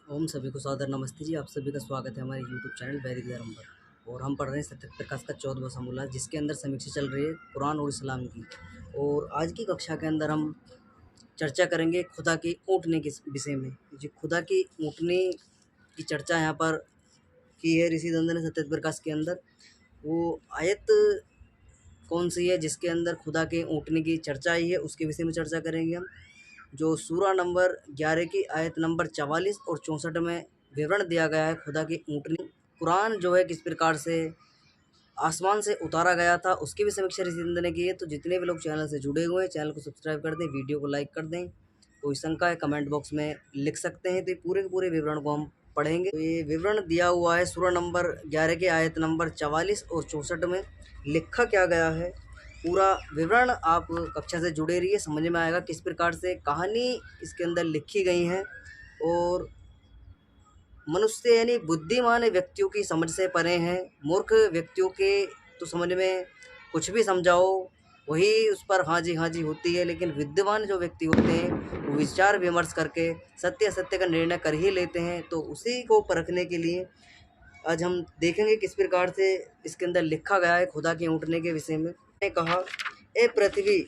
ओम सभी को सादर नमस्ते जी। आप सभी का स्वागत है हमारे यूट्यूब चैनल वैदिक धर्म पर। और हम पढ़ रहे हैं सत्य प्रकाश का 14वां समूला, जिसके अंदर समीक्षा चल रही है कुरान और इस्लाम की। और आज की कक्षा के अंदर हम चर्चा करेंगे खुदा की ऊँटने के विषय में। जी, खुदा की ऊँटने की चर्चा यहाँ पर की है ऋषि दंद ने सत्य प्रकाश के अंदर। वो आयत कौन सी है जिसके अंदर खुदा के ऊँटने की चर्चा आई है, उसके विषय में चर्चा करेंगे हम। जो सूरा नंबर 11 की आयत नंबर 44 और 64 में विवरण दिया गया है खुदा की ऊँटनी। कुरान जो है किस प्रकार से आसमान से उतारा गया था, उसकी भी समीक्षा ऋषि ने की है। तो जितने भी लोग चैनल से जुड़े हुए हैं, चैनल को सब्सक्राइब कर दें, वीडियो को लाइक कर दें। कोई शंका है कमेंट बॉक्स में लिख सकते हैं। तो ये पूरे के पूरे विवरण को हम पढ़ेंगे। तो ये विवरण दिया हुआ है सूरा नंबर 11 के आयत नंबर 44 और 64 में लिखा क्या गया है। पूरा विवरण आप कक्षा से जुड़े रहिए, समझ में आएगा किस प्रकार से कहानी इसके अंदर लिखी गई है। और मनुष्य यानी बुद्धिमान व्यक्तियों की समझ से परे हैं। मूर्ख व्यक्तियों के तो समझ में कुछ भी समझाओ वही उस पर हाँ जी होती है, लेकिन विद्वान जो व्यक्ति होते हैं वो विचार विमर्श करके सत्य असत्य का निर्णय कर ही लेते हैं। तो उसी को परखने के लिए आज हम देखेंगे किस प्रकार से इसके अंदर लिखा गया है खुदा के ऊँटने के विषय में। ने कहा, ए पृथ्वी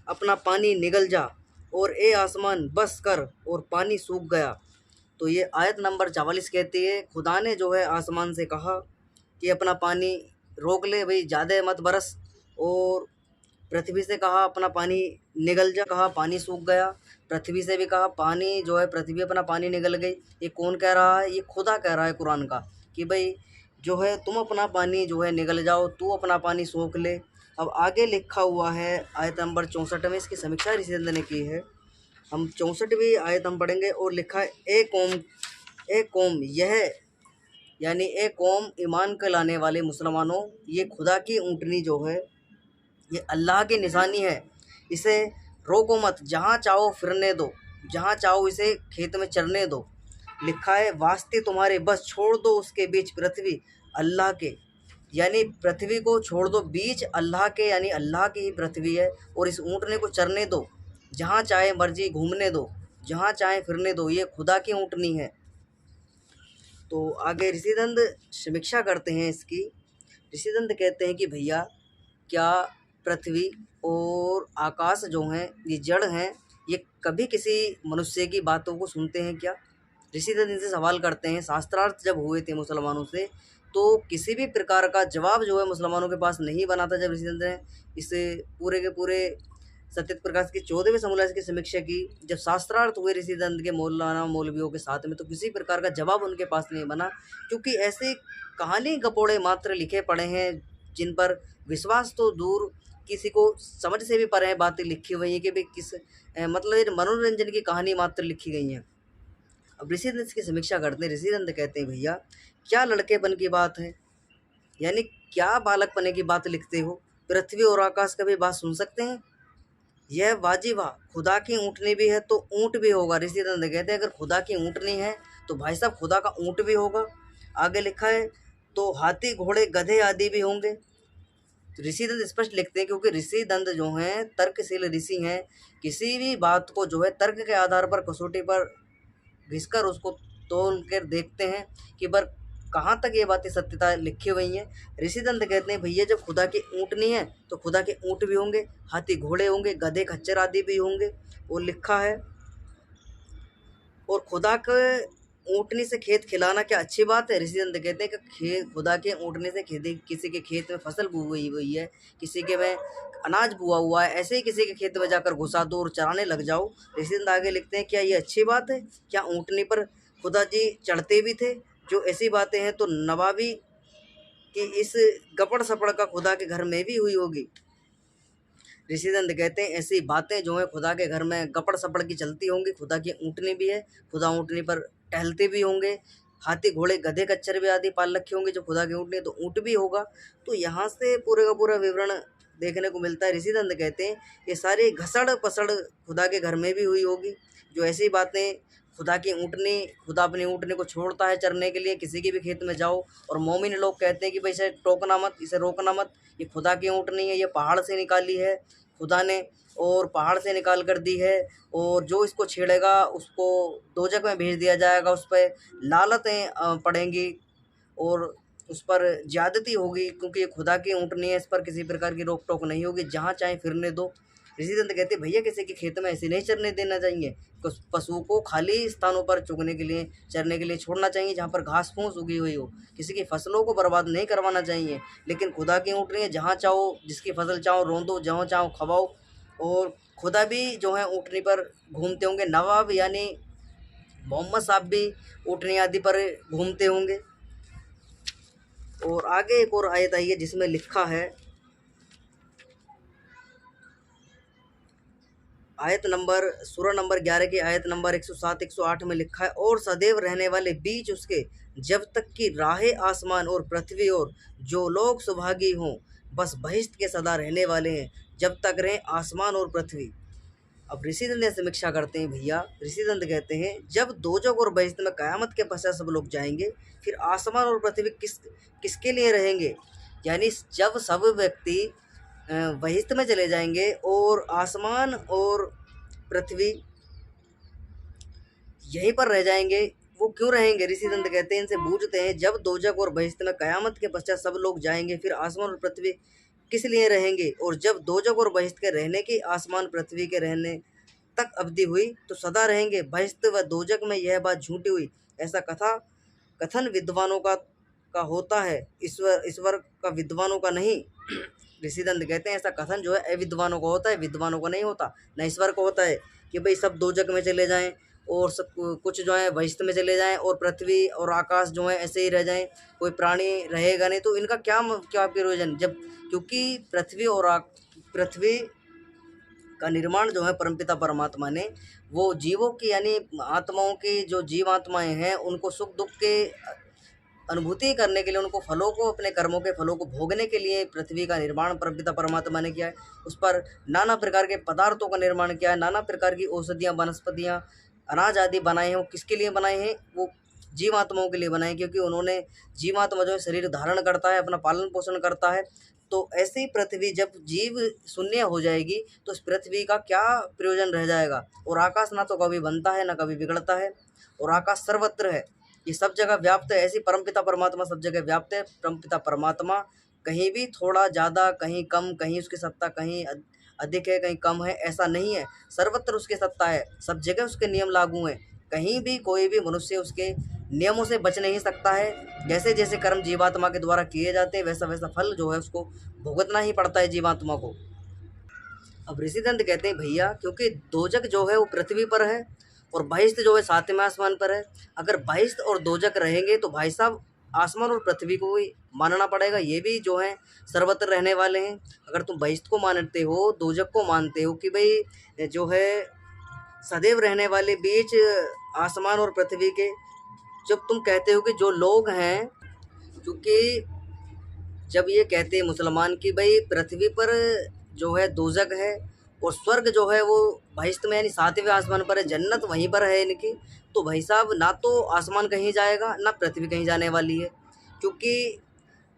अपना पानी निगल जा, और ए आसमान बस कर, और पानी सूख गया। तो ये आयत नंबर 44 कहती है खुदा ने जो है आसमान से कहा कि अपना पानी रोक ले भाई, ज़्यादा मत बरस। और पृथ्वी से कहा अपना पानी निगल जा, कहा पानी सूख गया। पृथ्वी से भी कहा पानी जो है, पृथ्वी अपना पानी निगल गई। ये कौन कह रहा है? ये खुदा कह रहा है कुरान का कि भाई जो है तुम अपना पानी जो है निगल जाओ, तू अपना पानी सोख ले। अब आगे लिखा हुआ है आयत नंबर 64 में, इसकी समीक्षा ऋषि ने की है। हम 64वीं आयत हम पढ़ेंगे। और लिखा है, ए कौम यह यानी ए कौम ईमान के लाने वाले मुसलमानों, ये खुदा की ऊँटनी जो है ये अल्लाह की निशानी है। इसे रोको मत, जहाँ चाहो फिरने दो, जहाँ चाहो इसे खेत में चरने दो। लिखा है, वास्ते तुम्हारे बस छोड़ दो उसके बीच पृथ्वी अल्लाह के, यानी पृथ्वी को छोड़ दो, बीच अल्लाह के, यानी अल्लाह की ही पृथ्वी है। और इस ऊँटने को चरने दो, जहाँ चाहे मर्जी घूमने दो, जहाँ चाहे फिरने दो, ये खुदा की ऊँटनी है। तो आगे ऋषिदंत समीक्षा करते हैं इसकी। ऋषिदंत कहते हैं कि भैया क्या पृथ्वी और आकाश जो हैं ये जड़ हैं, ये कभी किसी मनुष्य की बातों को सुनते हैं क्या? ऋषिदंत इनसे सवाल करते हैं। शास्त्रार्थ जब हुए थे मुसलमानों से, तो किसी भी प्रकार का जवाब जो है मुसलमानों के पास नहीं बना था। जब ऋषिदंत ने इस पूरे के पूरे सत्य प्रकाश की 14वें समूला की समीक्षा की, जब शास्त्रार्थ हुए ऋषिदंत के मौलाना मौलवियों के साथ में, तो किसी प्रकार का जवाब उनके पास नहीं बना, क्योंकि ऐसे कहानी गपोड़े मात्र लिखे पड़े हैं जिन पर विश्वास तो दूर, किसी को समझ से भी परे बातें लिखी हुई हैं कि भाई किस मतलब ये मनोरंजन की कहानी मात्र लिखी गई हैं। अब ऋषिदंत की समीक्षा करते हैं। ऋषिदंत कहते हैं, भैया क्या लड़केपन की बात है, यानी क्या बालकपने की बात लिखते हो? पृथ्वी और आकाश कभी बात सुन सकते हैं? यह वाजिबा खुदा की ऊँटनी भी है तो ऊँट भी होगा। ऋषिदंत कहते हैं अगर खुदा की ऊँटनी है तो भाई साहब खुदा का ऊँट भी होगा। आगे लिखा है, तो हाथी घोड़े गधे आदि भी होंगे। तो ऋषिदंत स्पष्ट लिखते हैं, क्योंकि ऋषिदंत जो हैं तर्कशील ऋषि हैं। किसी भी बात को जो है तर्क के आधार पर, कसौटी पर घिसकर उसको तोल कर देखते हैं कि पर कहाँ तक ये बातें सत्यता लिखी हुई हैं। ऋषिदंत कहते हैं, भैया जब खुदा की ऊँटनी है तो खुदा के ऊँट भी होंगे, हाथी घोड़े होंगे, गधे खच्चर आदि भी होंगे। वो लिखा है, और खुदा के ऊँटनी से खेत खिलाना क्या अच्छी बात है? ऋषिदंत कहते हैं कि खुदा के ऊँटनी से खेती, किसी के खेत में फसल बुई हुई है, किसी के में अनाज बुआ हुआ है, ऐसे ही किसी के खेत में जाकर घुसा दो और चराने लग जाओ। ऋषिदंत आगे लिखते हैं, क्या ये अच्छी बात है? क्या ऊँटनी पर खुदा जी चढ़ते भी थे? जो ऐसी बातें हैं तो नवाबी की इस गपड़ सपड़ का खुदा के घर में भी हुई होगी। ऋषिदंत कहते हैं ऐसी बातें जो है खुदा के घर में गपड़ सपड़ की चलती होंगी। खुदा की ऊँटनी भी है, खुदा ऊँटनी पर टहलते भी होंगे, हाथी घोड़े गधे खच्चर भी आदि पाल रखे होंगे। जो खुदा की ऊँटनी है तो ऊँट भी होगा। तो यहाँ से पूरे का पूरा विवरण देखने को मिलता है। ऋषिदंत कहते हैं ये सारी घसड़ पसड़ खुदा के घर में भी हुई होगी। जो ऐसी बातें खुदा की ऊँटनी, खुदा अपनी ऊँटनी को छोड़ता है चरने के लिए, किसी के भी खेत में जाओ, और मोमिन लोग कहते हैं कि भाई इसे टोकना मत, इसे रोकना मत, ये खुदा की ऊँटनी है, ये पहाड़ से निकाली है, खुदा ने और पहाड़ से निकाल कर दी है, और जो इसको छेड़ेगा उसको दोजक में भेज दिया जाएगा। उस पे लानतें पड़ेंगी और उस पर ज़्यादती होगी, क्योंकि ये खुदा की ऊँटनी है, इस पर किसी प्रकार की रोक टोक नहीं होगी, जहाँ चाहे फिरने दो। ऋषिदंत कहते भैया किसी के खेत में ऐसे नहीं चरने देना चाहिए, पशु को खाली स्थानों पर चुगने के लिए चरने के लिए छोड़ना चाहिए, जहाँ पर घास फूस उगी हुई हो। किसी की फसलों को बर्बाद नहीं करवाना चाहिए। लेकिन खुदा की ऊँटनी है, जहाँ चाहो जिसकी फसल चाहो रोंदो, जहाँ चाहो खवाओ। और खुदा भी जो है ऊँटनी पर घूमते होंगे, नवाब यानी मोहम्मद साहब भी ऊँटनी आदि पर घूमते होंगे। और आगे एक और आयत आई है जिसमें लिखा है, आयत नंबर सूरह नंबर 11 की आयत नंबर 107 108 में लिखा है, और सदैव रहने वाले बीच उसके, जब तक कि राहें आसमान और पृथ्वी, और जो लोग सुभागी हों बस बहिश्त के सदा रहने वाले हैं, जब तक रहें आसमान और पृथ्वी। अब ऋषिदंत ने समीक्षा करते हैं भैया। ऋषिदंत कहते हैं जब दोजख और बहिश्त में क़यामत के पश्चात सब लोग जाएंगे, फिर आसमान और पृथ्वी किसके लिए रहेंगे। यानी जब सब व्यक्ति बहिश्त में चले जाएंगे और आसमान और पृथ्वी यहीं पर रह जाएंगे, वो क्यों रहेंगे। ऋषिदंत कहते हैं इनसे पूछते हैं, जब दोजख और बहिश्त में क़यामत के पश्चात सब लोग जाएंगे, फिर आसमान और पृथ्वी किस लिए रहेंगे। और जब दोजख और बहिश्त के रहने की आसमान पृथ्वी के रहने तक अवधि हुई तो सदा रहेंगे। बहिश्त व दोजख में यह बात झूठी हुई, ऐसा कथन विद्वानों का होता है, ईश्वर का विद्वानों का नहीं। ऋषिदंत कहते हैं ऐसा कथन जो है अविद्वानों का होता है, विद्वानों को नहीं होता, न ईश्वर को होता है कि भाई सब दोजख में चले जाएं और सब कुछ जो है बहिश्त में चले जाएं और पृथ्वी और आकाश जो है ऐसे ही रह जाएं, कोई प्राणी रहेगा नहीं। तो इनका क्या प्रयोजन, जब क्योंकि पृथ्वी का निर्माण जो है परमपिता परमात्मा ने, वो जीवों की यानी आत्माओं की, जो जीव आत्माएँ हैं उनको सुख दुख के अनुभूति करने के लिए, उनको फलों को, अपने कर्मों के फलों को भोगने के लिए पृथ्वी का निर्माण परमपिता परमात्मा ने किया है। उस पर नाना प्रकार के पदार्थों का निर्माण किया है, नाना प्रकार की औषधियाँ, वनस्पतियाँ, अनाज आदि बनाए हैं। वो किसके लिए बनाए हैं, वो जीवात्माओं के लिए बनाए हैं, क्योंकि उन्होंने जीवात्मा जो है शरीर धारण करता है, अपना पालन पोषण करता है। तो ऐसे ही पृथ्वी जब जीव शून्य हो जाएगी तो इस पृथ्वी का क्या प्रयोजन रह जाएगा। और आकाश ना तो कभी बनता है ना कभी बिगड़ता है, और आकाश सर्वत्र है, ये सब जगह व्याप्त है। ऐसी परमपिता परमात्मा सब जगह व्याप्त है। परमपिता परमात्मा कहीं भी थोड़ा ज़्यादा, कहीं कम, कहीं उसकी सत्ता कहीं अधिक है, कहीं कम है, ऐसा नहीं है। सर्वत्र उसकी सत्ता है, सब जगह उसके नियम लागू हैं। कहीं भी कोई भी मनुष्य उसके नियमों से बच नहीं सकता है। जैसे जैसे कर्म जीवात्मा के द्वारा किए जाते हैं, वैसा वैसा फल जो है उसको भुगतना ही पड़ता है जीवात्मा को। अब ऋषिदंत कहते हैं भैया, क्योंकि दोजख जो है वो पृथ्वी पर है और बहिश्त जो है सातवें आसमान पर है। अगर बहिश्त और दोजख रहेंगे तो भाई साहब आसमान और पृथ्वी को भी मानना पड़ेगा, ये भी जो है सर्वत्र रहने वाले हैं। अगर तुम बहिश्त को मानते हो, दोजख को मानते हो कि भाई जो है सदैव रहने वाले बीच आसमान और पृथ्वी के, जब तुम कहते हो कि जो लोग हैं, क्योंकि जब ये कहते हैं मुसलमान कि भाई पृथ्वी पर जो है दोजख है और स्वर्ग जो है वो बहिश्त में यानी सातवें आसमान पर है, जन्नत वहीं पर है इनकी, तो भाई साहब ना तो आसमान कहीं जाएगा ना पृथ्वी कहीं जाने वाली है, क्योंकि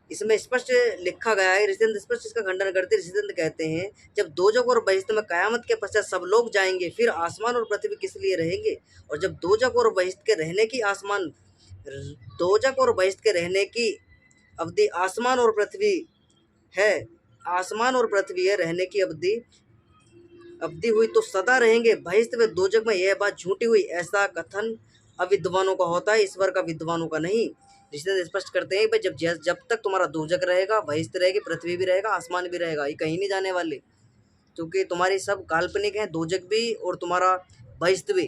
इसमें स्पष्ट लिखा गया है। ऋषिदंत स्पष्ट इसका खंडन करते। ऋषिदंत कहते हैं जब दोजख और बहिश्त में क़यामत के पश्चात सब लोग जाएंगे, फिर आसमान और पृथ्वी किस लिए रहेंगे। और जब दोजख और बहिश्त के रहने की दोजख और बहिश्त के रहने की अवधि आसमान और पृथ्वी है, आसमान और पृथ्वी है, रहने की अवधि हुई तो सदा रहेंगे। बहिश्त व दोजख में यह बात झूठी हुई, ऐसा कथन अविद्वानों का होता है, ईश्वर का विद्वानों का नहीं। ऋषिदंत स्पष्ट करते हैं भाई जब तक तुम्हारा दोजख रहेगा, बहिश्त रहेगी, पृथ्वी भी रहेगा, आसमान भी रहेगा, ये कहीं नहीं जाने वाले, क्योंकि तुम्हारी सब काल्पनिक हैं, दोजख भी और तुम्हारा बहिश्त भी।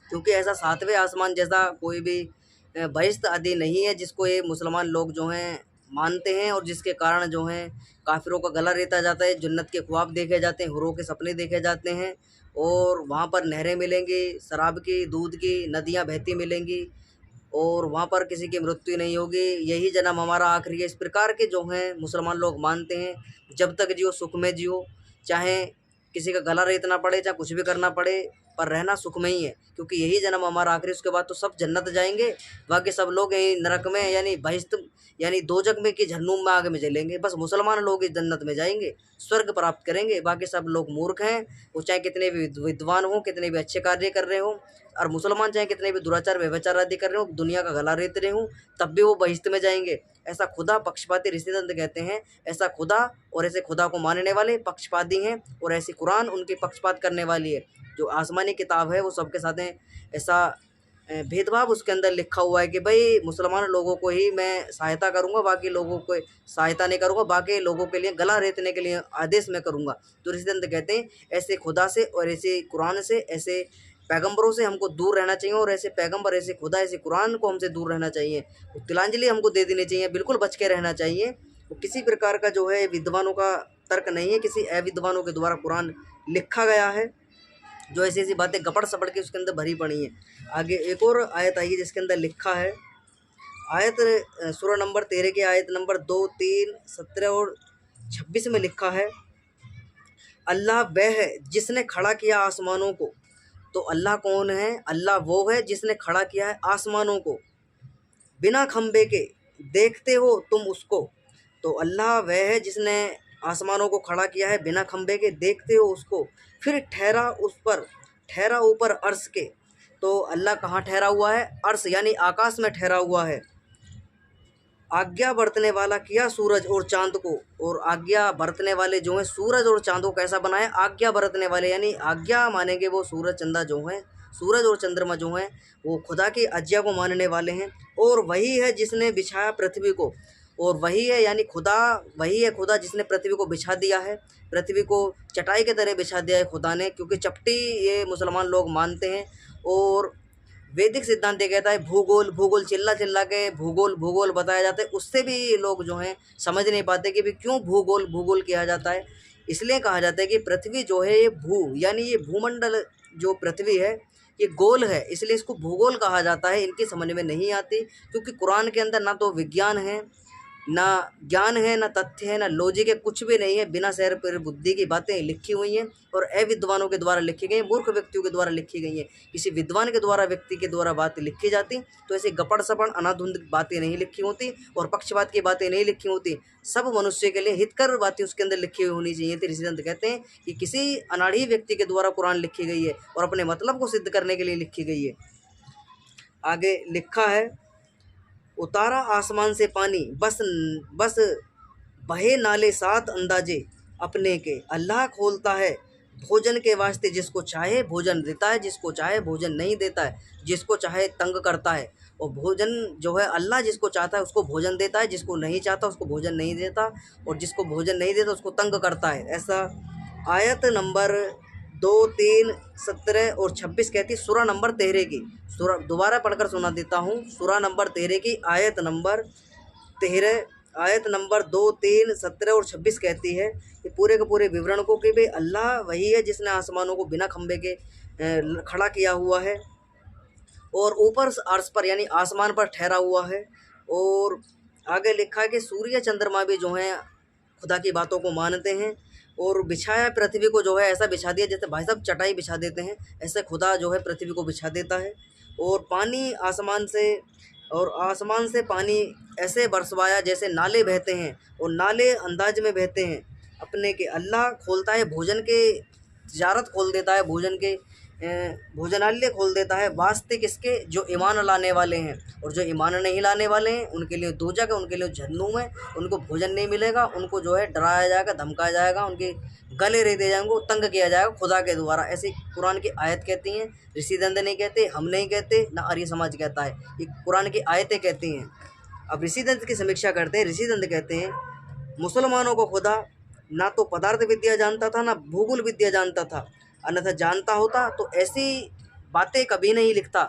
क्योंकि ऐसा सातवें आसमान जैसा कोई भी बहिश्त आदि नहीं है जिसको ये मुसलमान लोग जो हैं मानते हैं, और जिसके कारण जो है काफिरों का गला रेता जाता है, जन्नत के ख्वाब देखे जाते हैं, हुरों के सपने देखे जाते हैं, और वहाँ पर नहरें मिलेंगी, शराब की, दूध की नदियाँ बहती मिलेंगी, और वहाँ पर किसी की मृत्यु नहीं होगी, यही जन्म हमारा आखिरी है। इस प्रकार के जो हैं मुसलमान लोग मानते हैं। जब तक जियो सुख में जियो, चाहे किसी का गला रेतना पड़े, चाहे कुछ भी करना पड़े, पर रहना सुख में ही है, क्योंकि यही जन्म हमारा आखिरी, उसके बाद तो सब जन्नत जाएंगे, बाकी सब लोग यही नरक में यानी बहिश्त यानी दोजक में कि जहन्नुम में आग में जलेंगे। बस मुसलमान लोग इस जन्नत में जाएंगे, स्वर्ग प्राप्त करेंगे, बाकी सब लोग मूर्ख हैं। वो चाहे कितने भी विद्वान हों, कितने भी अच्छे कार्य कर रहे हों, और मुसलमान चाहे कितने भी दुराचार व्यभिचार आदि कर रहे हो, दुनिया का गला रेत रहे हों, तब भी वो बहिश्त में जाएंगे। ऐसा खुदा पक्षपाती ऋषिदंत कहते हैं। ऐसा खुदा और ऐसे खुदा को मानने वाले पक्षपाती हैं, और ऐसी कुरान उनकी पक्षपात करने वाली है। जो आसमानी किताब है वो सबके साथ है। ऐसा भेदभाव उसके अंदर लिखा हुआ है कि भाई मुसलमान लोगों को ही मैं सहायता करूंगा, बाकी लोगों को सहायता नहीं करूंगा, बाकी लोगों के लिए गला रेतने के लिए आदेश मैं करूंगा। तो ऋषिदंत कहते हैं ऐसे खुदा से और ऐसे कुरान से, ऐसे पैगंबरों से हमको दूर रहना चाहिए, और ऐसे पैगंबर, ऐसे खुदा, ऐसे कुरान को हमसे दूर रहना चाहिए। तिलांजलि हमको दे देनी चाहिए, बिल्कुल बच के रहना चाहिए। तो किसी प्रकार का जो है विद्वानों का तर्क नहीं है, किसी अविद्वानों के द्वारा कुरान लिखा गया है, जो ऐसी ऐसी बातें गपड़ सपड़ के उसके अंदर भरी पड़ी हैं। आगे एक और आयत आई है जिसके अंदर लिखा है, आयत सूरा नंबर 13 के आयत नंबर 2, 3, 17 और 26 में लिखा है, अल्लाह वह है जिसने खड़ा किया आसमानों को। तो अल्लाह कौन है? अल्लाह वो है जिसने खड़ा किया है आसमानों को बिना खंबे के, देखते हो तुम उसको। तो अल्लाह वह है जिसने आसमानों को खड़ा किया है बिना खंबे के, देखते हो उसको। फिर ठहरा उस पर, ठहरा ऊपर अर्श के। तो अल्लाह कहाँ ठहरा हुआ है? अर्श यानी आकाश में ठहरा हुआ है। आज्ञा बरतने वाला किया सूरज और चांद को, और आज्ञा बरतने वाले जो हैं सूरज और चांद को कैसा बनाया? आज्ञा बरतने वाले, यानी आज्ञा मानेंगे वो सूरज चंदा जो हैं, सूरज और चंद्रमा जो हैं वो खुदा की आज्ञा को मानने वाले हैं। और वही है जिसने बिछाया पृथ्वी को, और वही है यानी खुदा, वही है खुदा जिसने पृथ्वी को बिछा दिया है। पृथ्वी को चटाई की तरह बिछा दिया है खुदा ने, क्योंकि चपटी ये मुसलमान लोग मानते हैं। और वैदिक सिद्धांत ये कहता है भूगोल, भूगोल चिल्ला चिल्ला के भूगोल भूगोल बताया जाता है, उससे भी लोग जो हैं समझ नहीं पाते कि भी क्यों भूगोल भूगोल किया जाता है। इसलिए कहा जाता है कि पृथ्वी जो है ये यानी ये भूमंडल जो पृथ्वी है ये गोल है, इसलिए इसको भूगोल कहा जाता है। इनकी समझ में नहीं आती, क्योंकि कुरान के अंदर ना तो विज्ञान है, ना ज्ञान है, ना तथ्य है, ना लॉजिक है, कुछ भी नहीं है। बिना सैर पर बुद्धि की बातें लिखी हुई हैं, और अविद्वानों के द्वारा लिखी गई, मूर्ख व्यक्तियों के द्वारा लिखी गई हैं। किसी विद्वान के द्वारा, व्यक्ति के द्वारा बातें लिखी जाती तो ऐसे गपड़ सपड़ अनाधुंध बातें नहीं लिखी होती, और पक्षपात की बातें नहीं लिखी होती। सब मनुष्य के लिए हितकर बातें उसके अंदर लिखी हुई होनी चाहिए थी। ऋषिदंत कहते हैं कि किसी अनाड़ी व्यक्ति के द्वारा कुरान लिखी गई है, और अपने मतलब को सिद्ध करने के लिए लिखी गई है। आगे लिखा है, उतारा आसमान से पानी, बस बस बहे नाले सात अंदाजे अपने के। अल्लाह खोलता है भोजन के वास्ते, जिसको चाहे भोजन देता है, जिसको चाहे भोजन नहीं देता है, जिसको चाहे तंग करता है। और भोजन जो है अल्लाह जिसको चाहता है उसको भोजन देता है, जिसको नहीं चाहता उसको भोजन नहीं देता, और जिसको भोजन नहीं देता उसको तंग करता है। ऐसा आयत नंबर 2, 3, 17 और 26 कहती है सूरा नंबर 13 की। सूरा दोबारा पढ़कर सुना देता हूँ, सूरा नंबर 13 की आयत नंबर 13, आयत नंबर 2, 3, 17 और 26 कहती है कि पूरे के पूरे विवरण को कि भाई अल्लाह वही है जिसने आसमानों को बिना खंबे के खड़ा किया हुआ है, और ऊपर अर्श पर यानी आसमान पर ठहरा हुआ है। और आगे लिखा है कि सूर्य चंद्रमा भी जो हैं खुदा की बातों को मानते हैं, और बिछाया पृथ्वी को जो है ऐसा बिछा दिया जैसे भाई साहब चटाई बिछा देते हैं, ऐसे खुदा जो है पृथ्वी को बिछा देता है। और पानी आसमान से, और आसमान से पानी ऐसे बरसवाया जैसे नाले बहते हैं, और नाले अंदाज में बहते हैं अपने के। अल्लाह खोलता है भोजन के, तिजारत खोल देता है भोजन के, भोजनालय खोल देता है वास्ते किसके? जो ईमान लाने वाले हैं। और जो ईमान नहीं लाने वाले हैं उनके लिए दोजख है, उनके लिए जहन्नुम है, उनको भोजन नहीं मिलेगा, उनको जो है डराया जाएगा, धमकाया जाएगा, उनके गले रेते जाएंगे, तंग किया जाएगा खुदा के द्वारा। ऐसे कुरान की आयत कहती हैं, ऋषिदंत नहीं कहते, हम नहीं कहते, ना आर्य समाज कहता है, ये कुरान की आयतें कहती हैं। अब ऋषिदंत की समीक्षा करते हैं। ऋषिदंत कहते हैं मुसलमानों को खुदा ना तो पदार्थ विद्या जानता था, ना भूगोल विद्या जानता था, अन्यथा जानता होता तो ऐसी बातें कभी नहीं लिखता।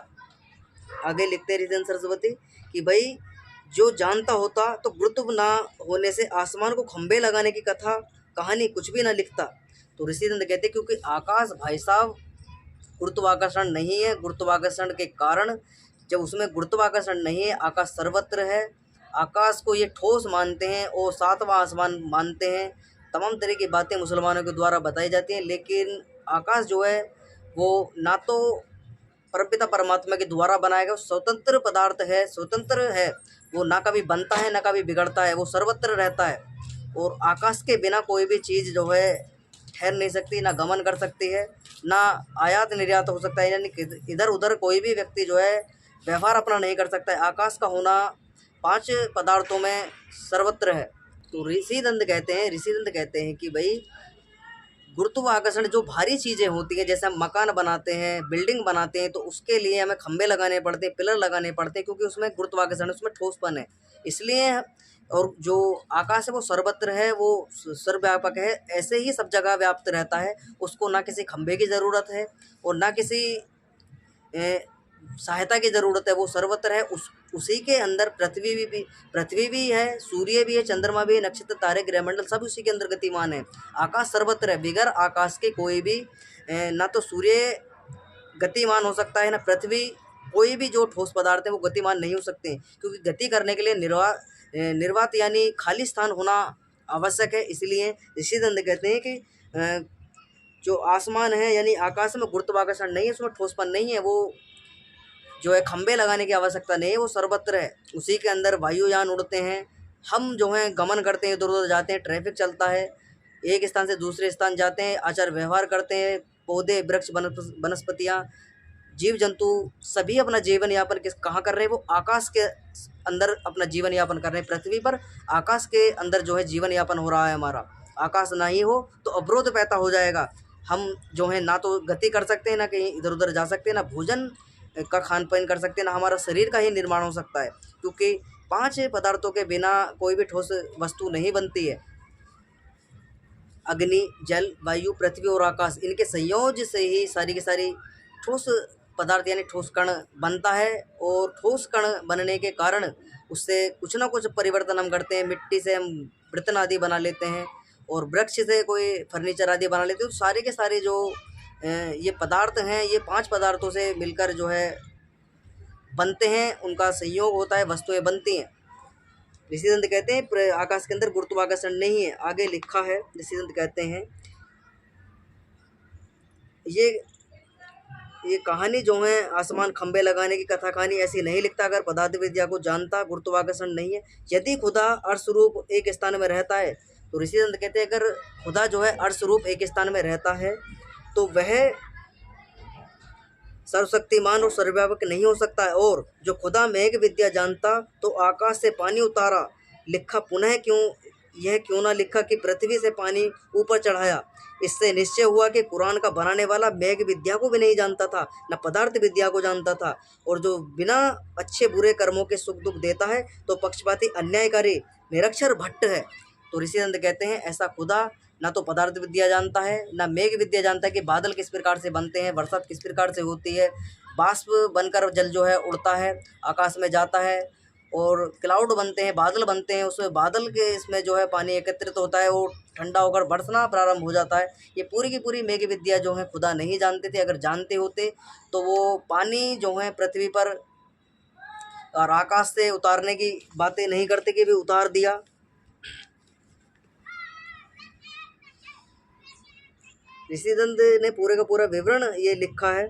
आगे लिखते ऋषिदंत सरस्वती कि भाई जो जानता होता तो गुरुत्व ना होने से आसमान को खंबे लगाने की कथा कहानी कुछ भी ना लिखता। तो ऋषिदंत कहते क्योंकि आकाश भाई साहब गुरुत्वाकर्षण नहीं है, गुरुत्वाकर्षण के कारण जब उसमें गुरुत्वाकर्षण नहीं है, आकाश सर्वत्र है, आकाश को ये ठोस मानते हैं और सातवां आसमान मानते हैं। तमाम तरह की बातें मुसलमानों के द्वारा बताई जाती हैं, लेकिन आकाश जो है वो ना तो परमपिता परमात्मा के द्वारा बनाया गया स्वतंत्र पदार्थ है, स्वतंत्र है, वो ना कभी बनता है ना कभी बिगड़ता है, वो सर्वत्र रहता है। और आकाश के बिना कोई भी चीज़ जो है ठहर नहीं सकती, ना गमन कर सकती है, ना आयात निर्यात हो सकता है, यानी कि इधर उधर कोई भी व्यक्ति जो है व्यवहार अपना नहीं कर सकता है। आकाश का होना 5 पदार्थों में सर्वत्र है। तो ऋषि दंत कहते हैं कि भाई गुरुत्वाकर्षण जो भारी चीज़ें होती हैं, जैसे हम मकान बनाते हैं, बिल्डिंग बनाते हैं, तो उसके लिए हमें खंभे लगाने पड़ते हैं, पिलर लगाने पड़ते हैं, क्योंकि उसमें गुरुत्वाकर्षण, उसमें ठोसपन है, इसलिए। और जो आकाश है वो सर्वत्र है, वो सर्वव्यापक है, ऐसे ही सब जगह व्याप्त रहता है। उसको ना किसी खंभे की ज़रूरत है और ना किसी सहायता की ज़रूरत है, वो सर्वत्र है। उसी के अंदर पृथ्वी भी है, सूर्य भी है, चंद्रमा भी है, नक्षत्र, तारे, ग्रहमंडल सब उसी के अंदर गतिमान है। आकाश सर्वत्र है, बिगर आकाश के कोई भी ना तो सूर्य गतिमान हो सकता है, ना पृथ्वी, कोई भी जो ठोस पदार्थ है वो गतिमान नहीं हो सकते, क्योंकि गति करने के लिए निर्वात यानी खाली स्थान होना आवश्यक है। इसलिए ऋषि दंत कहते हैं कि जो आसमान है यानी आकाश में गुरुत्वाकर्षण नहीं है, उसमें ठोसपन नहीं है, वो जो है खंबे लगाने की आवश्यकता नहीं है, वो सर्वत्र है। उसी के अंदर वायुयान उड़ते हैं, हम जो हैं गमन करते हैं, इधर उधर जाते हैं, ट्रैफिक चलता है, एक स्थान से दूसरे स्थान जाते हैं, आचार व्यवहार करते हैं, पौधे, वृक्ष, वनस्पतियाँ, जीव जंतु सभी अपना जीवन यापन कहाँ कर रहे हैं? वो आकाश के अंदर अपना जीवन यापन कर रहे हैं। पृथ्वी पर आकाश के अंदर जो है जीवन यापन हो रहा है हमारा। आकाश ना ही हो तो अवरोध पैदा हो जाएगा, हम जो है ना तो गति कर सकते हैं, ना कहीं इधर उधर जा सकते हैं, ना भोजन का खान पान कर सकते हैं, ना हमारा शरीर का ही निर्माण हो सकता है, क्योंकि 5 पदार्थों के बिना कोई भी ठोस वस्तु नहीं बनती है। अग्नि, जल, वायु, पृथ्वी और आकाश, इनके संयोज से ही सारी की सारी ठोस पदार्थ यानी ठोस कण बनता है। और ठोस कण बनने के कारण उससे कुछ ना कुछ परिवर्तन हम करते हैं। मिट्टी से हम बर्तन आदि बना लेते हैं, और वृक्ष से कोई फर्नीचर आदि बना लेते हैं। तो सारे के सारे जो ये पदार्थ हैं, ये 5 पदार्थों से मिलकर जो है बनते हैं, उनका संयोग होता है, वस्तुएं बनती हैं। ऋषि दंत कहते हैं आकाश के अंदर गुरुत्वाकर्षण नहीं है। आगे लिखा है, ऋषि दंत कहते हैं ये कहानी जो है आसमान खंबे लगाने की कथा कहानी ऐसी नहीं लिखता अगर पदार्थ विद्या को जानता। गुरुत्वाकर्षण नहीं है। यदि खुदा अर्श रूप एक स्थान में रहता है, तो ऋषि दंत कहते हैं अगर खुदा जो है अर्श रूप एक स्थान में रहता है तो वह सर्वशक्तिमान और सर्वव्यापक नहीं हो सकता है। और जो खुदा मेघ विद्या जानता तो आकाश से पानी उतारा, लिखा पुनः क्यों ना लिखा कि पृथ्वी से पानी ऊपर चढ़ाया। इससे निश्चय हुआ कि कुरान का बनाने वाला मेघ विद्या को भी नहीं जानता था, न पदार्थ विद्या को जानता था। और जो बिना अच्छे बुरे कर्मों के सुख दुख देता है तो पक्षपाती, अन्यायकारी, निरक्षर भट्ट है। तो ऋषि दंत कहते हैं ऐसा खुदा ना तो पदार्थ विद्या जानता है, ना मेघ विद्या जानता है कि बादल किस प्रकार से बनते हैं, बरसात किस प्रकार से होती है, बाष्प बनकर जल जो है उड़ता है, आकाश में जाता है, और क्लाउड बनते हैं, बादल बनते हैं, उसमें बादल के इसमें जो है पानी एकत्रित होता है, वो ठंडा होकर बरसना प्रारंभ हो जाता है। ये पूरी की पूरी मेघ विद्या जो है खुदा नहीं जानते थे। अगर जानते होते तो वो पानी जो है पृथ्वी पर और आकाश से उतारने की बातें नहीं करते कि भी उतार दिया। ऋषि दंत ने पूरे का पूरा विवरण ये लिखा है।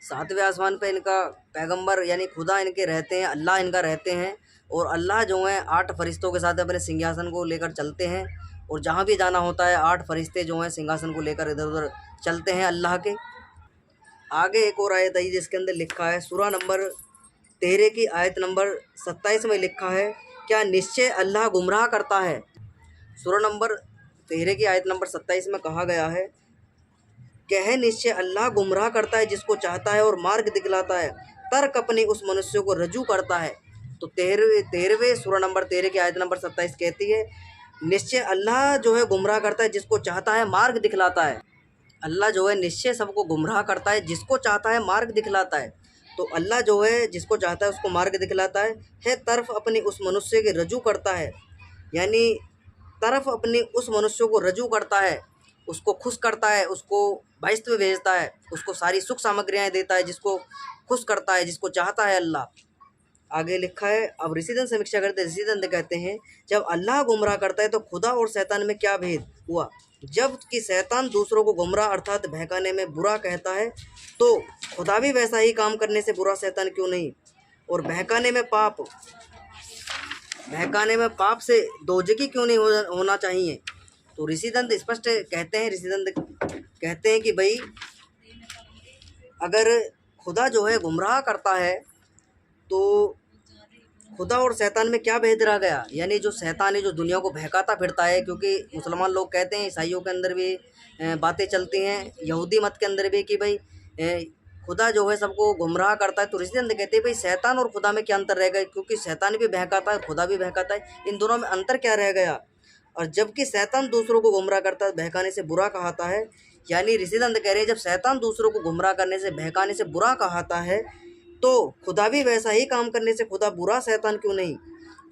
7वें आसमान पे इनका पैगंबर यानी खुदा इनके रहते हैं, अल्लाह इनका रहते हैं। और अल्लाह जो हैं 8 फरिश्तों के साथ अपने सिंहासन को लेकर चलते हैं, और जहाँ भी जाना होता है 8 फरिश्ते जो हैं सिंहासन को लेकर इधर उधर चलते हैं अल्लाह के। आगे एक और आयत आई जिसके अंदर लिखा है, सूरा नंबर 13 की आयत नंबर 27 में लिखा है, क्या निश्चय अल्लाह गुमराह करता है। सूरा नंबर 13 की आयत नंबर 27 में कहा गया है, कह निश्चय अल्लाह गुमराह करता है जिसको चाहता है और मार्ग दिखलाता है, तर्क अपनी उस मनुष्य को रजू करता है। तो 13वें सूरा नंबर 13 की आयत नंबर 27 कहती है, निश्चय अल्लाह जो है गुमराह करता है जिसको चाहता है, मार्ग दिखलाता है। अल्लाह जो है निश्चय सबको गुमराह करता है, जिसको चाहता है मार्ग दिखलाता है। तो अल्लाह जो है जिसको चाहता है उसको मार्ग दिखलाता है तरफ अपनी उस मनुष्य के रजू करता है, यानी तरफ अपनी उस मनुष्य को रजू करता है, उसको खुश करता है, उसको बहिश्त में भेजता है, उसको सारी सुख सामग्रियाँ देता है, जिसको खुश करता है, जिसको चाहता है अल्लाह। आगे लिखा है, अब ऋषिदंत समीक्षा करते ऋषिदंत कहते हैं, जब अल्लाह गुमराह करता है तो खुदा और शैतान में क्या भेद हुआ। जब कि शैतान दूसरों को गुमराह अर्थात बहकाने में बुरा कहता है, तो खुदा भी वैसा ही काम करने से बुरा शैतान क्यों नहीं। और बहकाने में पाप से दोजखी क्यों नहीं होना चाहिए। तो ऋषिदंत स्पष्ट कहते हैं, ऋषिदंत कहते हैं कि भाई अगर खुदा जो है गुमराह करता है तो खुदा और शैतान में क्या भेद रह गया। यानी जो शैतान है जो दुनिया को बहकाता फिरता है, क्योंकि मुसलमान लोग कहते हैं, ईसाइयों के अंदर भी बातें चलती हैं, यहूदी मत के अंदर भी, कि भाई खुदा जो है सबको गुमराह करता है। तो ऋषिदंत कहते हैं भाई शैतान और खुदा में क्या अंतर रह गया, क्योंकि शैतान भी बहकाता है, खुदा भी बहकाता है, इन दोनों में अंतर क्या रह गया। और जबकि शैतान दूसरों को गुमराह करता है, बहकाने से बुरा कहाता है। यानी ऋषिदंत कह रहे हैं जब शैतान दूसरों को गुमराह करने से बहकाने से बुरा कहाता है, तो खुदा भी वैसा ही काम करने से खुदा बुरा, शैतान क्यों नहीं।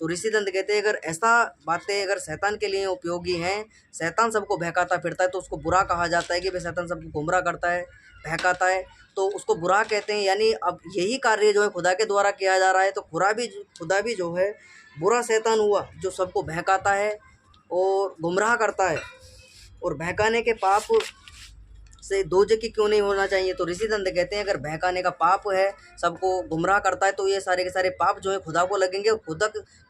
तो ऋषिदंत कहते हैं अगर ऐसा बातें अगर शैतान के लिए उपयोगी हैं, शैतान सबको बहकाता फिरता है तो उसको बुरा कहा जाता है कि भाई शैतान सबको गुमराह करता है, बहकाता है, तो उसको बुरा कहते हैं। यानी अब यही कार्य जो है खुदा के द्वारा किया जा रहा है, तो खुदा भी जो है बुरा शैतान हुआ जो सबको बहकाता है और गुमराह करता है। और बहकाने के पाप से दोजखी क्यों नहीं होना चाहिए। तो ऋषिदंत कहते हैं अगर बहकाने का पाप है, सबको गुमराह करता है, तो ये सारे के सारे पाप जो है खुदा को लगेंगे, और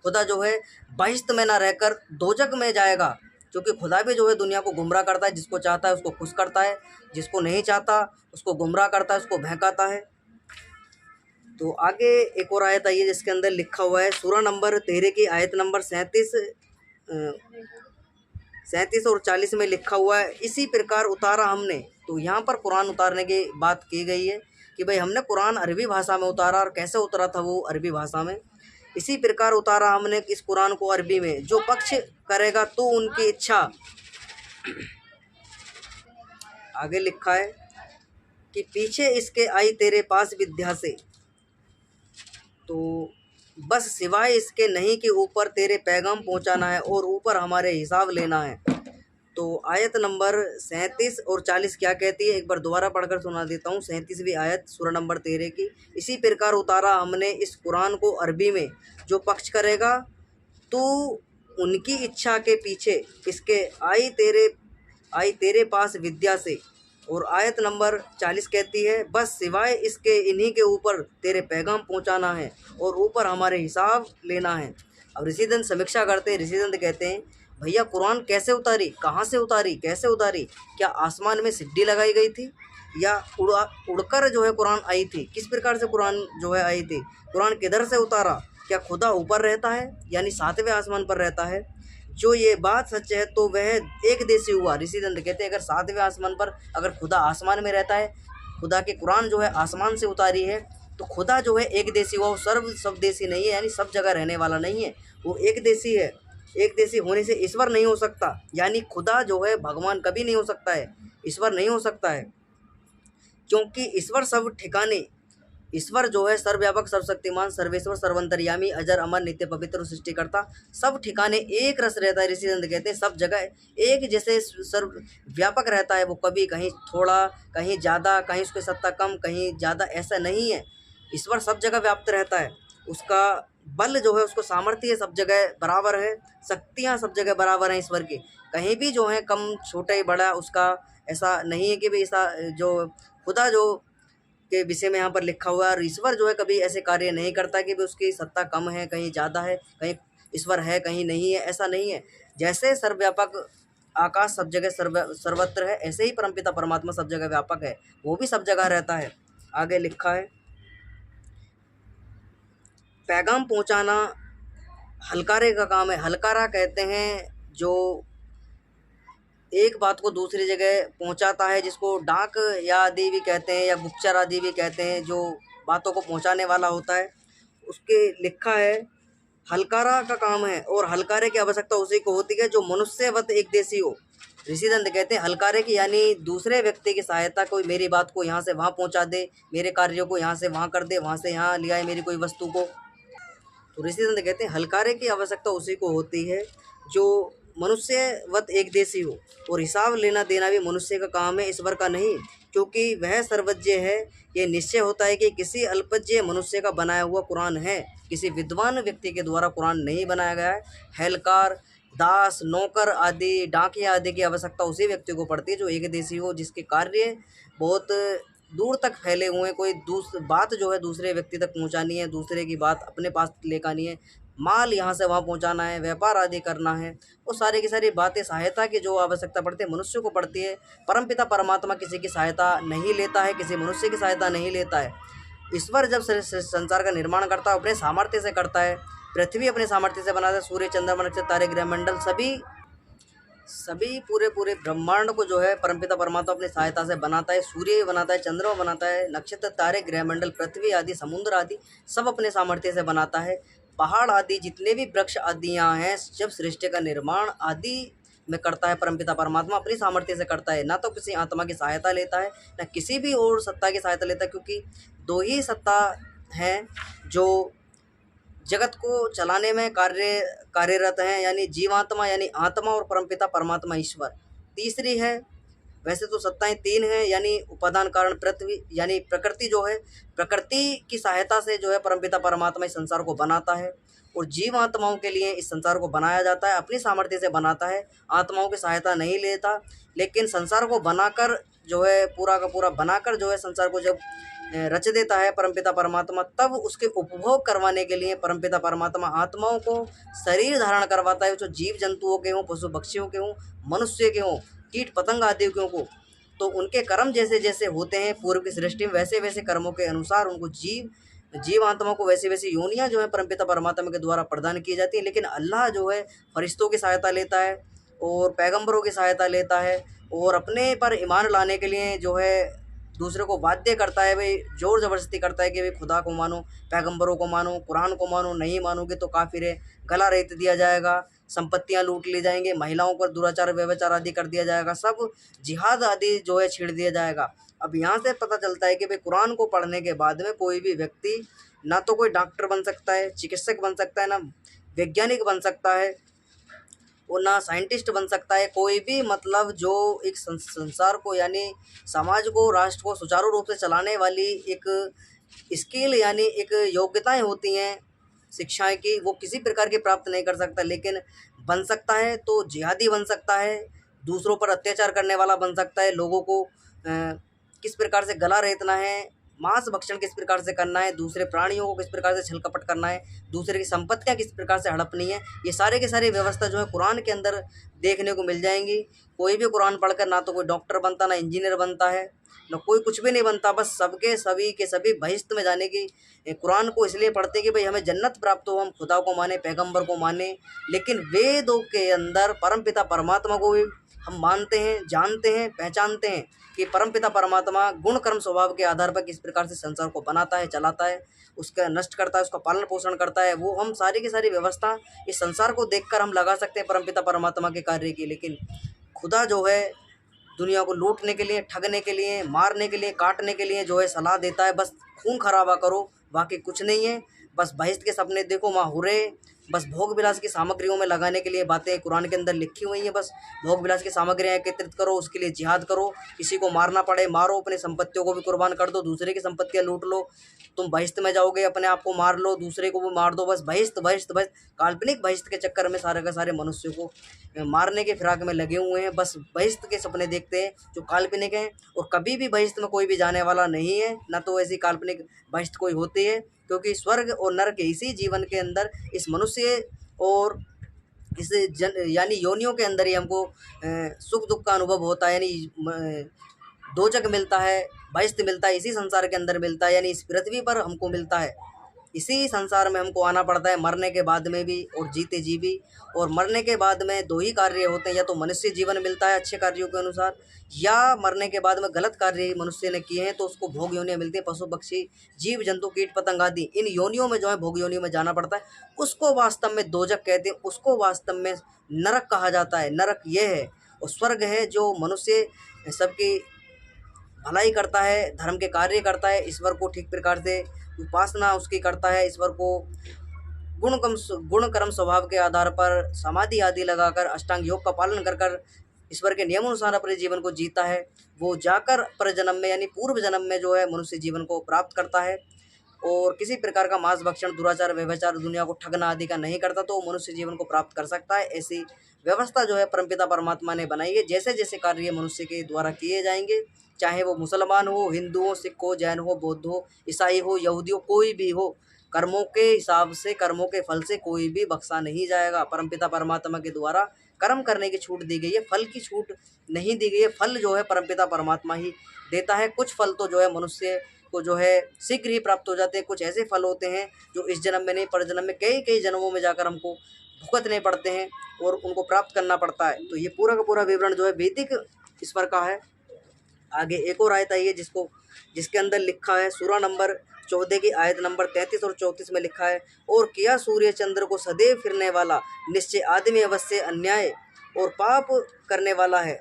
खुदा जो है बहिश्त में ना रहकर दोजख में जाएगा, क्योंकि खुदा भी जो है दुनिया को गुमराह करता है, जिसको चाहता है उसको खुश करता है, जिसको नहीं चाहता उसको गुमराह करता है, उसको बहकाता है। तो आगे एक और आयत आई है जिसके अंदर लिखा हुआ है, सूरा नंबर 13 की आयत नंबर 37 और 40 में लिखा हुआ है, इसी प्रकार उतारा हमने। तो यहाँ पर कुरान उतारने की बात की गई है कि भाई हमने कुरान अरबी भाषा में उतारा, और कैसे उतरा था वो अरबी भाषा में। इसी प्रकार उतारा हमने इस कुरान को अरबी में, जो पक्ष करेगा तो उनकी इच्छा। आगे लिखा है कि पीछे इसके आई तेरे पास विद्या से, तो बस सिवाय इसके नहीं कि ऊपर तेरे पैगाम पहुंचाना है और ऊपर हमारे हिसाब लेना है। तो आयत नंबर 37 और 40 क्या कहती है, एक बार दोबारा पढ़कर सुना देता हूँ। 37वीं आयत सूरा नंबर 13 की, इसी प्रकार उतारा हमने इस कुरान को अरबी में, जो पक्ष करेगा तो उनकी इच्छा के पीछे इसके आई तेरे पास विद्या से। और आयत नंबर 40 कहती है बस सिवाय इसके इन्हीं के ऊपर तेरे पैगाम पहुंचाना है और ऊपर हमारे हिसाब लेना है। अब ऋषिदंत समीक्षा करते हैं, ऋषिदंत कहते हैं भैया कुरान कैसे उतारी, कहाँ से उतारी, कैसे उतारी, क्या आसमान में सीढ़ी लगाई गई थी या उड़कर जो है कुरान आई थी, किस प्रकार से कुरान जो है आई थी, कुरान किधर से उतारा, क्या खुदा ऊपर रहता है यानी 7वें आसमान पर रहता है। जो ये बात सच है तो वह एक देशी हुआ। ऋषिदंत कहते हैं अगर 7वें आसमान पर अगर खुदा आसमान में रहता है, खुदा के कुरान जो है आसमान से उतारी है, तो खुदा जो है एक देशी हुआ, वो सब देशी नहीं है, यानी सब जगह रहने वाला नहीं है, वो एक देशी है। एक देशी होने से ईश्वर नहीं हो सकता, यानी खुदा जो है भगवान कभी नहीं हो सकता है, ईश्वर नहीं हो सकता है, क्योंकि ईश्वर सब ठिकाने, ईश्वर जो है सर्वव्यापक, सर्वशक्तिमान, सर्वेश्वर, सर्वंतर्यामी, अजर अमर, नित्य पवित्र, सृष्टिकर्ता, सब ठिकाने एक रस रहता है। ऋषिदंत कहते हैं सब जगह एक जैसे सर्व व्यापक रहता है, वो कभी कहीं थोड़ा, कहीं ज़्यादा, कहीं उसकी सत्ता कम, कहीं ज़्यादा, ऐसा नहीं है। ईश्वर सब जगह व्याप्त रहता है, उसका बल जो है, उसको सामर्थ्य सब जगह बराबर है, शक्तियाँ सब जगह बराबर हैं ईश्वर की, कहीं भी जो है कम छोटा बड़ा उसका ऐसा नहीं है कि भाई ऐसा जो खुदा जो के विषय में यहाँ पर लिखा हुआ है। और ईश्वर जो है कभी ऐसे कार्य नहीं करता कि भी उसकी सत्ता कम है, कहीं ज़्यादा है, कहीं ईश्वर है कहीं नहीं है, ऐसा नहीं है। जैसे सर्वव्यापक आकाश सब जगह सर्वत्र है, ऐसे ही परमपिता परमात्मा सब जगह व्यापक है, वो भी सब जगह रहता है। आगे लिखा है पैगाम पहुँचाना हलकारे का काम है। हलकारा कहते हैं जो एक बात को दूसरी जगह पहुंचाता है, जिसको डाक या आदि भी कहते हैं या गुप्तचर आदि भी कहते हैं, जो बातों को पहुंचाने वाला होता है, उसके लिखा है हलकारा का काम है। और हलकारे की आवश्यकता उसी को होती है जो मनुष्यवत एक देशी हो। ऋषिदंत कहते हैं हलकारे की यानी दूसरे व्यक्ति की सहायता, कोई मेरी बात को यहाँ से वहाँ पहुँचा दे, मेरे कार्यों को यहाँ से वहाँ कर दे, वहाँ से यहाँ ले आए मेरी कोई वस्तु को। तो ऋषिदंत कहते हैं हलकारे की आवश्यकता उसी को होती है जो मनुष्यवत एक देशी हो, और हिसाब लेना देना भी मनुष्य का काम है, ईश्वर का नहीं, क्योंकि वह सर्वज्ञ है। ये निश्चय होता है कि किसी अल्पज्ञ मनुष्य का बनाया हुआ कुरान है, किसी विद्वान व्यक्ति के द्वारा कुरान नहीं बनाया गया है। हलकार दास, नौकर आदि, डाकिया आदि की आवश्यकता उसी व्यक्ति को पड़ती है जो एक देशी हो, जिसके कार्य बहुत दूर तक फैले हुए हैं। कोई बात जो है दूसरे व्यक्ति तक पहुंचानी है, दूसरे की बात अपने पास लेकर आनी है, माल यहाँ से वहाँ पहुँचाना है, व्यापार आदि करना है, वो सारी की सारी बातें सहायता की जो आवश्यकता पड़ती है मनुष्य को पड़ती है। परमपिता परमात्मा किसी की सहायता नहीं लेता है, किसी मनुष्य की सहायता नहीं लेता है। ईश्वर जब संसार का निर्माण करता है अपने सामर्थ्य से करता है। पृथ्वी अपने सामर्थ्य से बनाता है, सूर्य, चंद्रमा, नक्षत्र, तारे, ग्रह मंडल सभी सभी पूरे पूरे ब्रह्मांड को जो है परमपिता परमात्मा अपनी सहायता से बनाता है। सूर्य बनाता है, चंद्रमा बनाता है, नक्षत्र, तारे, ग्रह मंडल, पृथ्वी आदि, समुद्र आदि सब अपने सामर्थ्य से बनाता है। पहाड़ आदि जितने भी वृक्ष आदियाँ हैं, जब सृष्टि का निर्माण आदि में करता है परमपिता परमात्मा अपनी सामर्थ्य से करता है। ना तो किसी आत्मा की सहायता लेता है, ना किसी भी और सत्ता की सहायता लेता है, क्योंकि दो ही सत्ता हैं जो जगत को चलाने में कार्यरत हैं, यानी जीवात्मा यानी आत्मा और परमपिता परमात्मा ईश्वर। तीसरी है, वैसे तो सत्ताएं तीन हैं, यानी उपादान कारण पृथ्वी यानी प्रकृति जो है, प्रकृति की सहायता से जो है परमपिता परमात्मा इस संसार को बनाता है। और जीव आत्माओं के लिए इस संसार को बनाया जाता है, अपनी सामर्थ्य से बनाता है, आत्माओं की सहायता नहीं लेता। लेकिन संसार को बनाकर जो है पूरा का पूरा बनाकर जो है संसार को जब रच देता है परमपिता परमात्मा, तब उसके उपभोग करवाने के लिए परमपिता परमात्मा आत्माओं को शरीर धारण करवाता है, जो जीव जंतुओं के हों, पशु पक्षियों के हों, मनुष्य के हों, कीट पतंग आदि के हों। तो उनके कर्म जैसे जैसे होते हैं पूर्व की सृष्टि में, वैसे वैसे कर्मों के अनुसार उनको जीव आत्मा को वैसी वैसी योनियाँ जो है परमपिता परमात्मा के द्वारा प्रदान की जाती है। लेकिन अल्लाह जो है फरिश्तों की सहायता लेता है और पैगंबरों की सहायता लेता है, और अपने पर ईमान लाने के लिए जो है दूसरे को बाध्य करता है, भाई जोर ज़बरदस्ती करता है कि भाई खुदा को मानो, पैगंबरों को मानो, कुरान को मानो, नहीं मानोगे तो काफिर है, गला रेत दिया जाएगा, संपत्तियां लूट ली जाएंगे, महिलाओं पर दुराचार व्यभिचार आदि कर दिया जाएगा, सब जिहाद आदि जो है छेड़ दिया जाएगा। अब यहाँ से पता चलता है कि भाई कुरान को पढ़ने के बाद में कोई भी व्यक्ति ना तो कोई डॉक्टर बन सकता है, चिकित्सक बन सकता है, ना वैज्ञानिक बन सकता है, वो ना साइंटिस्ट बन सकता है। कोई भी मतलब जो एक संसार को यानी समाज को, राष्ट्र को सुचारू रूप से चलाने वाली एक स्किल यानी एक योग्यताएं होती हैं शिक्षाएं की, वो किसी प्रकार की प्राप्त नहीं कर सकता। लेकिन बन सकता है तो जिहादी बन सकता है, दूसरों पर अत्याचार करने वाला बन सकता है, लोगों को किस प्रकार से गला रेतना है, मांस भक्षण किस प्रकार से करना है, दूसरे प्राणियों को किस प्रकार से छल कपट करना है, दूसरे की संपत्तियां किस प्रकार से हड़पनी है, ये सारे के सारी व्यवस्था जो है कुरान के अंदर देखने को मिल जाएंगी। कोई भी कुरान पढ़कर ना तो कोई डॉक्टर बनता, ना इंजीनियर बनता है, ना कोई कुछ भी नहीं बनता। बस सबके सभी के सभी बहिश्त में जाने की कुरान को इसलिए पढ़ते कि भाई हमें जन्नत प्राप्त हो, हम खुदा को माने, पैगंबर को माने। लेकिन वेदों के अंदर परमपिता परमात्मा को भी हम मानते हैं, जानते हैं, पहचानते हैं कि परमपिता परमात्मा गुण कर्म स्वभाव के आधार पर किस प्रकार से संसार को बनाता है, चलाता है, उसका नष्ट करता है, उसका पालन पोषण करता है। वो हम सारी की सारी व्यवस्था इस संसार को देखकर हम लगा सकते हैं परमपिता परमात्मा के कार्य की। लेकिन खुदा जो है दुनिया को लूटने के लिए, ठगने के लिए, मारने के लिए, काटने के लिए जो है सलाह देता है, बस खून खराबा करो, बाकी कुछ नहीं है। बस बहिश्त के सपने देखो, वहाँ हुरे, बस भोग विलास की सामग्रियों में लगाने के लिए बातें कुरान के अंदर लिखी हुई हैं। बस भोग विलास की सामग्रियाँ एकत्रित करो, उसके लिए जिहाद करो, किसी को मारना पड़े मारो, अपनी संपत्तियों को भी कुर्बान कर दो, दूसरे की संपत्तियाँ लूट लो, तुम बहिश्त में जाओगे, अपने आप को मार लो, दूसरे को भी मार दो। बस बहिश्त बहिश्त बहिश्त, काल्पनिक बहिश्त के चक्कर में सारे के सारे मनुष्यों को मारने के फिराक में लगे हुए हैं। बस बहिश्त के सपने देखते हैं जो काल्पनिक हैं, और कभी भी बहिश्त में कोई भी जाने वाला नहीं है, ना तो ऐसी काल्पनिक बहिश्त कोई होती है। क्योंकि स्वर्ग और नरक इसी जीवन के अंदर, इस मनुष्य और इस यानी योनियों के अंदर ही हमको सुख दुख का अनुभव होता है, यानी दोजक मिलता है, बहिश्त मिलता है, इसी संसार के अंदर मिलता है, यानी इस पृथ्वी पर हमको मिलता है। इसी संसार में हमको आना पड़ता है, मरने के बाद में भी और जीते जी भी। और मरने के बाद में दो ही कार्य होते हैं, या तो मनुष्य जीवन मिलता है अच्छे कार्यों के अनुसार, या मरने के बाद में गलत कार्य मनुष्य ने किए हैं तो उसको भोग योनियाँ मिलती है, पशु पक्षी, जीव जंतु, कीट पतंग आदि, इन योनियों में जो है भोग योनियों में जाना पड़ता है। उसको वास्तव में दोजक कहते हैं, उसको वास्तव में नरक कहा जाता है। नरक ये है, और स्वर्ग है जो मनुष्य सबकी भलाई करता है, धर्म के कार्य करता है, ईश्वर को ठीक प्रकार से उपासना उसकी करता है, ईश्वर को गुण कर्म स्वभाव के आधार पर समाधि आदि लगाकर अष्टांग योग का पालन कर कर ईश्वर के नियमानुसार अपने जीवन को जीता है। वो जाकर पर जन्म में यानी पूर्व जन्म में जो है मनुष्य जीवन को प्राप्त करता है। और किसी प्रकार का मांस भक्षण, दुराचार, व्यभिचार, दुनिया को ठगना आदि का नहीं करता तो मनुष्य जीवन को प्राप्त कर सकता है। ऐसी व्यवस्था जो है परमपिता परमात्मा ने बनाई है। जैसे जैसे कार्य मनुष्य के द्वारा किए जाएंगे, चाहे वो मुसलमान हो, हिंदू हो, सिख हो, जैन हो, बौद्ध हो, ईसाई हो, यहूदी हो, कोई भी हो, कर्मों के हिसाब से, कर्मों के फल से कोई भी बख्शा नहीं जाएगा। परमपिता परमात्मा के द्वारा कर्म करने की छूट दी गई है, फल की छूट नहीं दी गई है। फल जो है परमपिता परमात्मा ही देता है। कुछ फल तो जो है मनुष्य को जो है शीघ्र ही प्राप्त हो जाते हैं। कुछ ऐसे फल होते हैं जो इस जन्म में नहीं, पर जन्म में कई कई जन्मों में जाकर हमको भुगतने पड़ते हैं और उनको प्राप्त करना पड़ता है। तो ये पूरा का पूरा विवरण जो है वैदिक ईश्वर का है। आगे एक और आयत आई है जिसके अंदर लिखा है, सूरा नंबर 14 की आयत नंबर 33 और 34 में लिखा है, और किया सूर्य चंद्र को सदैव फिरने वाला, निश्चय आदमी अवश्य अन्याय और पाप करने वाला है।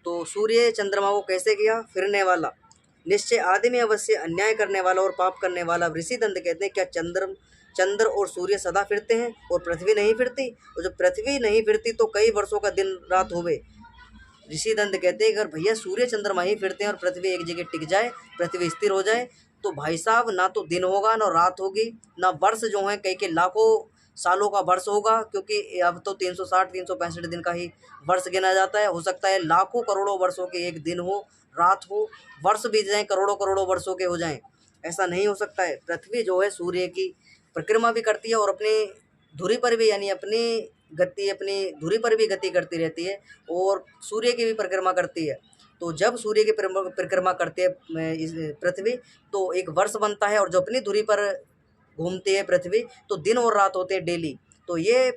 तो सूर्य चंद्रमा को कैसे किया? फिरने वाला, निश्चय आदमी अवश्य अन्याय करने वाला और पाप करने वाला। ऋषि दंत कहते हैं, क्या चंद्र और सूर्य सदा फिरते हैं और पृथ्वी नहीं फिरती? और जब पृथ्वी नहीं फिरती तो कई वर्षों का दिन रात होवे। ऋषि दंत कहते हैं, अगर भैया सूर्य चंद्रमा ही फिरते हैं और पृथ्वी एक जगह टिक जाए, पृथ्वी स्थिर हो जाए, तो भाई साहब ना तो दिन होगा ना रात होगी, ना वर्ष जो है कई के लाखों सालों का वर्ष होगा, क्योंकि अब तो 360-365 दिन का ही वर्ष गिना जाता है। हो सकता है लाखों करोड़ों वर्षों के एक दिन हो, रात हो, वर्ष बीत जाएं, करोड़ों करोड़ों वर्षों के हो जाएं, ऐसा नहीं हो सकता है। पृथ्वी जो है सूर्य की परिक्रमा भी करती है और अपनी धुरी पर भी, यानी अपनी धुरी पर भी गति करती रहती है और सूर्य की भी परिक्रमा करती है। तो जब सूर्य की परिक्रमा करते हैं इस पृथ्वी, तो एक वर्ष बनता है, और जो अपनी धुरी पर घूमती है पृथ्वी, तो दिन और रात होते हैं डेली। तो ये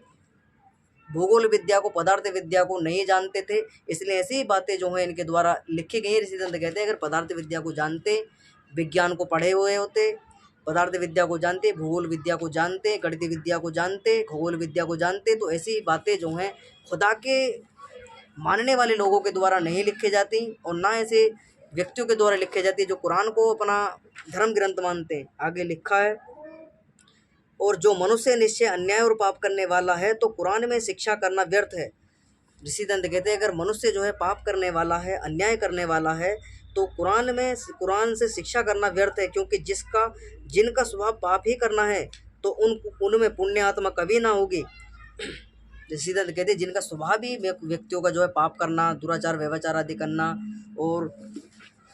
भूगोल विद्या को, पदार्थ विद्या को नहीं जानते थे, इसलिए ऐसी बातें जो हैं इनके द्वारा लिखी गई हैं। ऋषि दंत कहते हैं, अगर पदार्थ विद्या को जानते, विज्ञान को पढ़े हुए होते, पदार्थ विद्या को जानते, भूगोल विद्या को जानते, गणित विद्या को जानते, खगोल विद्या को जानते, तो ऐसी बातें जो हैं खुदा के मानने वाले लोगों के द्वारा नहीं लिखे जाती और ना ऐसे व्यक्तियों के द्वारा लिखे जाती जो कुरान को अपना धर्म ग्रंथ मानते हैं। आगे लिखा है, और जो मनुष्य निश्चय अन्याय और पाप करने वाला है तो कुरान में शिक्षा करना व्यर्थ है। ऋषि दंत कहते हैं, अगर मनुष्य जो है पाप करने वाला है, अन्याय करने वाला है, तो कुरान से शिक्षा करना व्यर्थ है, क्योंकि जिनका स्वभाव पाप ही करना है तो उनमें पुण्य आत्मा कभी ना होगी। ऋषि दंत कहते हैं, जिनका स्वभाव ही व्यक्तियों का जो है पाप करना, दुराचार, व्यभिचार आदि करना और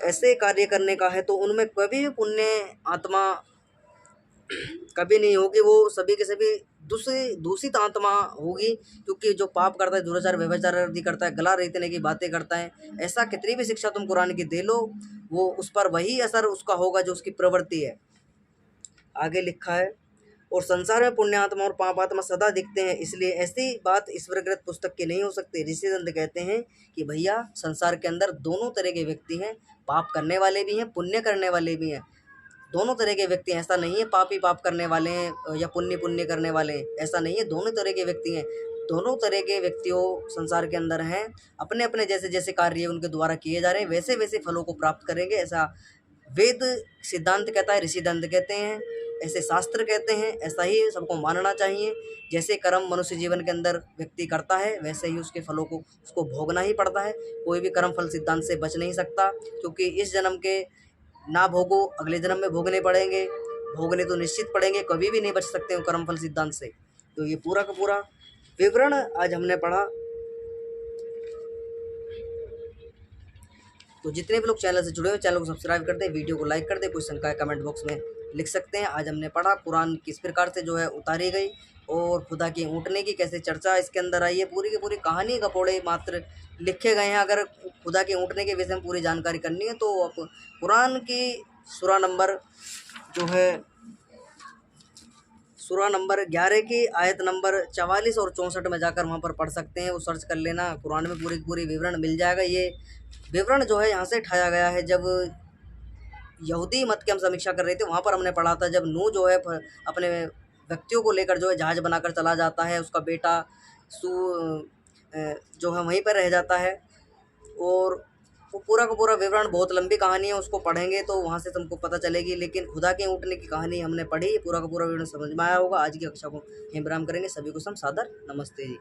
ऐसे कार्य करने का है, तो उनमें कभी भी पुण्य आत्मा कभी नहीं होगी। वो सभी के सभी दूषित आत्मा होगी, क्योंकि जो पाप करता है, दुराचार, व्यभिचार आदि करता है, गला रेतने की बातें करता है, ऐसा कितनी भी शिक्षा तुम कुरान की दे लो, वो उस पर वही असर उसका होगा जो उसकी प्रवृत्ति है। आगे लिखा है, और संसार में पुण्यात्मा और पापात्मा सदा दिखते हैं, इसलिए ऐसी बात ईश्वरकृत पुस्तक की नहीं हो सकती। ऋषि दंत कहते हैं कि भैया संसार के अंदर दोनों तरह के व्यक्ति हैं, पाप करने वाले भी हैं, पुण्य करने वाले भी हैं, दोनों तरह के व्यक्ति हैं। ऐसा नहीं है पाप ही पाप करने वाले हैं या पुण्य करने वाले हैं, ऐसा नहीं है। दोनों तरह के व्यक्ति हैं, दोनों तरह के व्यक्तियों संसार के अंदर हैं। अपने अपने जैसे जैसे कार्य उनके द्वारा किए जा रहे हैं, वैसे वैसे फलों को प्राप्त करेंगे, ऐसा वेद सिद्धांत कहता है, ऋषि दंत कहते हैं, ऐसे शास्त्र कहते हैं। ऐसा ही सबको मानना चाहिए। जैसे कर्म मनुष्य जीवन के अंदर व्यक्ति करता है, वैसे ही उसके फलों को उसको भोगना ही पड़ता है। कोई भी कर्म फल सिद्धांत से बच नहीं सकता, क्योंकि इस जन्म के ना भोगो, अगले जन्म में भोगने पड़ेंगे, भोगने तो निश्चित पड़ेंगे, कभी भी नहीं बच सकते हो कर्म फल सिद्धांत से। तो ये पूरा का पूरा विवरण आज हमने पढ़ा। तो जितने भी लोग चैनल से जुड़े हुए, चैनल को सब्सक्राइब कर दें, वीडियो को लाइक कर दें, कोई शंका है कमेंट बॉक्स में लिख सकते हैं। आज हमने पढ़ा कुरान किस प्रकार से जो है उतारी गई और खुदा के ऊँटने की कैसे चर्चा इसके अंदर आई है। पूरी की पूरी कहानी गपोड़े मात्र लिखे गए हैं। अगर खुदा के ऊँटने के विषय में पूरी जानकारी करनी है तो आप कुरान की सूरा नंबर 11 की आयत नंबर 44 और 64 में जाकर वहाँ पर पढ़ सकते हैं। वो सर्च कर लेना, कुरान में पूरी विवरण मिल जाएगा। ये विवरण जो है यहाँ से उठाया गया है। जब यहूदी मत की हम समीक्षा कर रहे थे, वहाँ पर हमने पढ़ा था, जब नूह जो है अपने व्यक्तियों को लेकर जो है जहाज़ बनाकर चला जाता है, उसका बेटा जो है वहीं पर रह जाता है, और वो पूरा का पूरा विवरण, बहुत लंबी कहानी है, उसको पढ़ेंगे तो वहाँ से तुमको पता चलेगी। लेकिन खुदा के ऊँटने की कहानी हमने पढ़ी, पूरा का पूरा विवरण समझ में आया होगा। आज की कक्षा को यहीं विराम करेंगे। सभी को सादर नमस्ते जी।